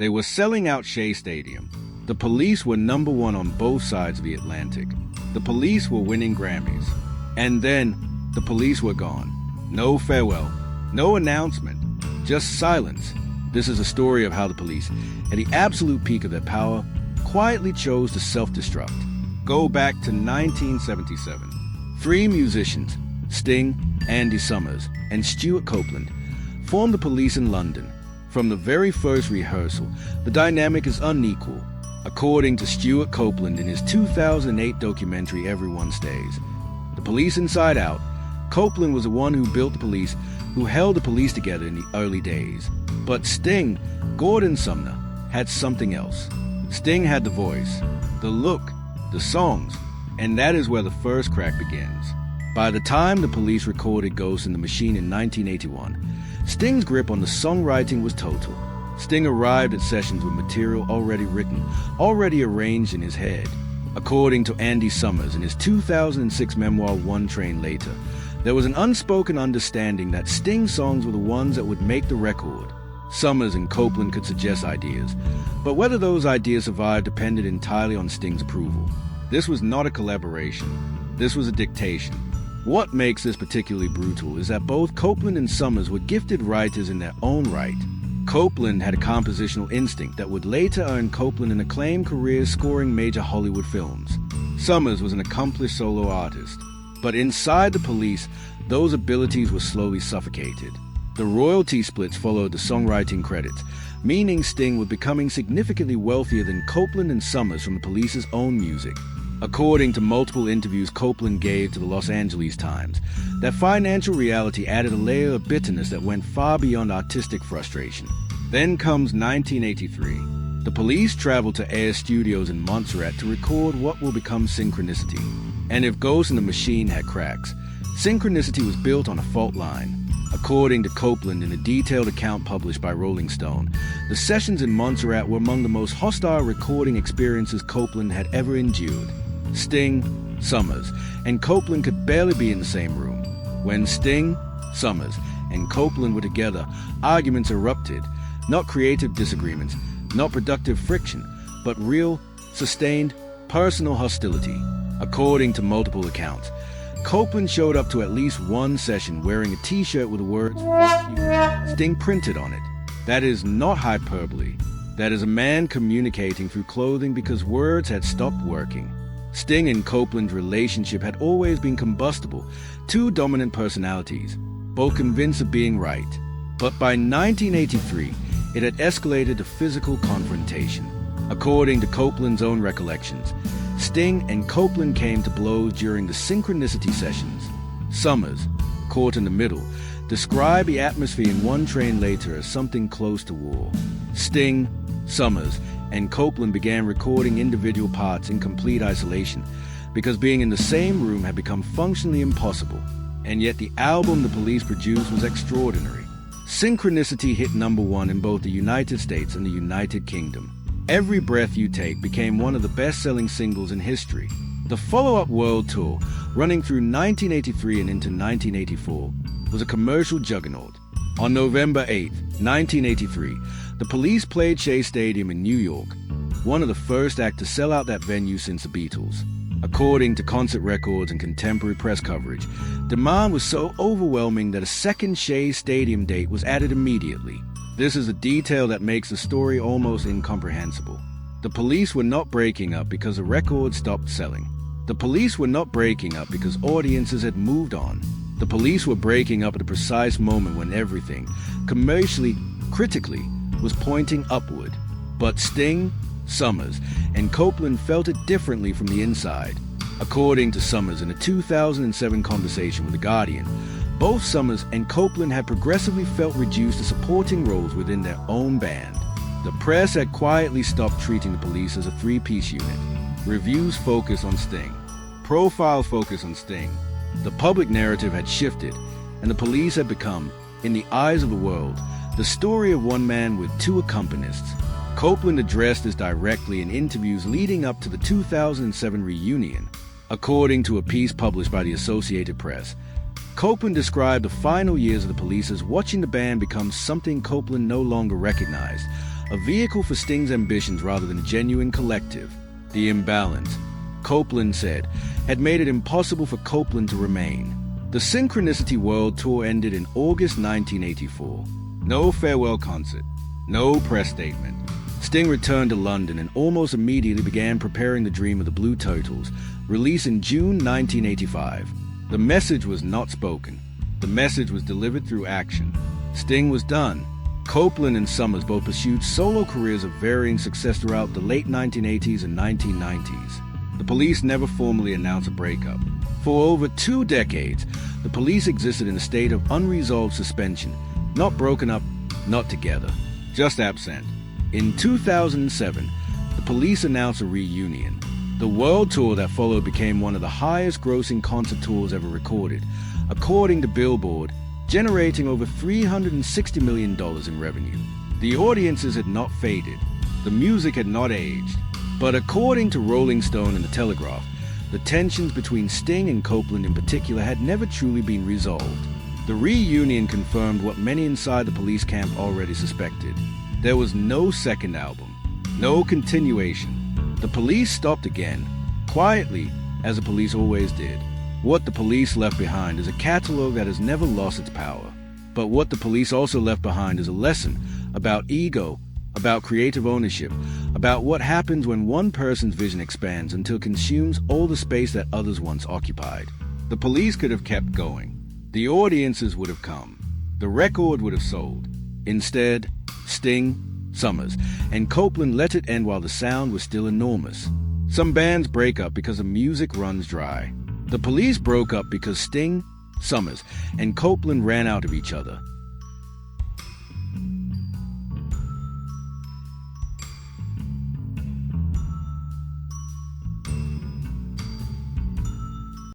They were selling out Shea Stadium. The Police were #1 on both sides of the Atlantic. The Police were winning Grammys. And then, the Police were gone. No farewell, no announcement, just silence. This is a story of how the Police, at the absolute peak of their power, quietly chose to self-destruct. Go back to 1977. 3 musicians, Sting, Andy Summers, and Stewart Copeland, formed the Police in London. From the very first rehearsal, the dynamic is unequal, according to Stewart Copeland in his 2008 documentary Everyone Stays. The Police Inside Out, Copeland was the one who built the Police, who held the Police together in the early days. But Sting, Gordon Sumner, had something else. Sting had the voice, the look, the songs, and that is where the first crack begins. By the time the Police recorded Ghost in the Machine in 1981, Sting's grip on the songwriting was total. Sting arrived at sessions with material already written, already arranged in his head. According to Andy Summers in his 2006 memoir One Train Later, there was an unspoken understanding that Sting's songs were the ones that would make the record. Summers and Copeland could suggest ideas, but whether those ideas survived depended entirely on Sting's approval. This was not a collaboration. This was a dictation. What makes this particularly brutal is that both Copeland and Summers were gifted writers in their own right. Copeland had a compositional instinct that would later earn Copeland an acclaimed career scoring major Hollywood films. Summers was an accomplished solo artist, but inside the Police, those abilities were slowly suffocated. The royalty splits followed the songwriting credits, meaning Sting was becoming significantly wealthier than Copeland and Summers from the Police's own music. According to multiple interviews Copeland gave to the Los Angeles Times, that financial reality added a layer of bitterness that went far beyond artistic frustration. Then comes 1983. The Police traveled to Air Studios in Montserrat to record what will become Synchronicity. And if Ghost in the Machine had cracks, Synchronicity was built on a fault line. According to Copeland in a detailed account published by Rolling Stone, the sessions in Montserrat were among the most hostile recording experiences Copeland had ever endured. Sting, Summers, and Copeland could barely be in the same room. When Sting, Summers, and Copeland were together, arguments erupted. Not creative disagreements, not productive friction, but real, sustained, personal hostility. According to multiple accounts, Copeland showed up to at least one session wearing a t-shirt with the words "Fuck you" Sting printed on it. That is not hyperbole. That is a man communicating through clothing because words had stopped working. Sting and Copeland's relationship had always been combustible, 2 dominant personalities, both convinced of being right. But by 1983, it had escalated to physical confrontation. According to Copeland's own recollections, Sting and Copeland came to blows during the Synchronicity sessions. Summers, caught in the middle, described the atmosphere in One Train Later as something close to war. Sting, Summers, and Copeland began recording individual parts in complete isolation because being in the same room had become functionally impossible. And yet the album the Police produced was extraordinary. Synchronicity hit #1 in both the United States and the United Kingdom. Every Breath You Take became one of the best-selling singles in history. The follow-up world tour, running through 1983 and into 1984, was a commercial juggernaut. On November 8, 1983, the Police played Shea Stadium in New York, one of the first acts to sell out that venue since the Beatles. According to concert records and contemporary press coverage, demand was so overwhelming that a second Shea Stadium date was added immediately. This is a detail that makes the story almost incomprehensible. The Police were not breaking up because the record stopped selling. The Police were not breaking up because audiences had moved on. The Police were breaking up at a precise moment when everything, commercially, critically, was pointing upward. But Sting, Summers, and Copeland felt it differently from the inside. According to Summers in a 2007 conversation with The Guardian, both Summers and Copeland had progressively felt reduced to supporting roles within their own band. The press had quietly stopped treating the Police as a 3-piece unit. Reviews focused on Sting. Profile focused on Sting. The public narrative had shifted, and the Police had become, in the eyes of the world, the story of one man with 2 accompanists. Copeland addressed this directly in interviews leading up to the 2007 reunion. According to a piece published by the Associated Press, Copeland described the final years of the Police as watching the band become something Copeland no longer recognized, a vehicle for Sting's ambitions rather than a genuine collective. The imbalance, Copeland said, had made it impossible for Copeland to remain. The Synchronicity World Tour ended in August 1984. No farewell concert, no press statement. Sting returned to London and almost immediately began preparing the dream of the Blue Totals, released in June 1985. The message was not spoken. The message was delivered through action. Sting was done. Copeland and Summers both pursued solo careers of varying success throughout the late 1980s and 1990s. The Police never formally announced a breakup. For over 2 decades, the Police existed in a state of unresolved suspension, not broken up, not together, just absent. In 2007, the Police announced a reunion. The world tour that followed became one of the highest-grossing concert tours ever recorded, according to Billboard, generating over $360 million in revenue. The audiences had not faded. The music had not aged. But according to Rolling Stone and The Telegraph, the tensions between Sting and Copeland in particular had never truly been resolved. The reunion confirmed what many inside the Police camp already suspected. There was no second album, no continuation. The Police stopped again, quietly, as the Police always did. What the Police left behind is a catalog that has never lost its power. But what the Police also left behind is a lesson about ego, about creative ownership, about what happens when one person's vision expands until it consumes all the space that others once occupied. The Police could have kept going. The audiences would have come. The record would have sold. Instead, Sting, Summers, and Copeland let it end while the sound was still enormous. Some bands break up because the music runs dry. The Police broke up because Sting, Summers, and Copeland ran out of each other.